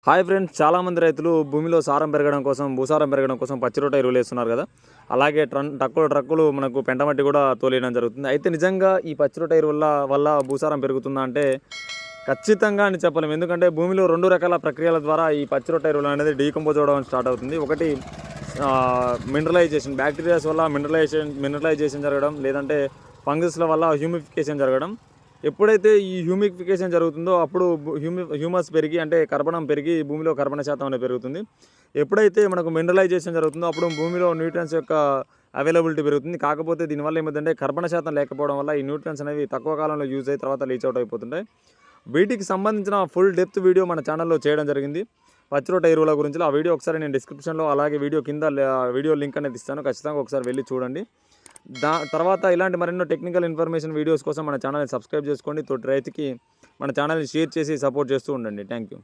Hi friends, చాలామంది రైతులు భూమిలో సారం పెరగడం కోసం, భూసారం పెరగడం కోసం పచ్చిరొట్ట ఎరువులు వేస్తున్నారు కదా. అలాగే ట్రక్కులు మనకు పెంటమట్టి కూడా తోలేయడం జరుగుతుంది. అయితే నిజంగా ఈ పచ్చిరొట్ట ఎరువుల వల్ల భూసారం పెరుగుతుందా అంటే ఖచ్చితంగా అని చెప్పలేము. ఎందుకంటే భూమిలో 2 రకాల ప్రక్రియల ద్వారా ఈ పచ్చిరొట్ట ఎరువులు అనేది డీకంపోజ్ అవ్వడం స్టార్ట్ అవుతుంది. ఒకటి మినరలైజేషన్, బ్యాక్టీరియాస్ వల్ల మినరలైజేషన్ జరగడం, లేదంటే ఫంగస్ల వల్ల హ్యూమిఫికేషన్ జరగడం. ఎప్పుడైతే ఈ హ్యూమిఫికేషన్ జరుగుతుందో అప్పుడు హ్యూమస్ పెరిగి, అంటే కర్బనం పెరిగి భూమిలో కర్బన శాతం అనేది పెరుగుతుంది. ఎప్పుడైతే మనకు మినరలైజేషన్ జరుగుతుందో అప్పుడు భూమిలో న్యూట్రియన్స్ యొక్క అవైలబిలిటీ పెరుగుతుంది. కాకపోతే దీనివల్ల ఏమిటంటే కర్బన శాతం లేకపోవడం వల్ల ఈ న్యూట్రియన్స్ అనేవి తక్కువ కాలంలో యూజ్ అయ్యి తర్వాత లీచ్ అవుట్ అయిపోతుంటాయి. వీటికి సంబంధించిన ఫుల్ డెప్త్ వీడియో మన ఛానల్లో చేయడం జరిగింది, పచ్చిరొట్ట ఎరువుల గురించి. ఆ వీడియో ఒకసారి నేను డిస్క్రిప్షన్లో, అలాగే వీడియో కింద వీడియో లింక్ అనేది ఇస్తాను. ఖచ్చితంగా ఒకసారి వెళ్ళి చూడండి. తర్వాత ఇలాంటి మరెన్నో టెక్నికల్ ఇన్ఫర్మేషన్ వీడియోస్ కోసం మన ఛానల్ని సబ్స్క్రైబ్ చేసుకోండి. తోటి రైతుకి మన ఛానల్ని షేర్ చేసి సపోర్ట్ చేస్తూ ఉండండి. Thank you.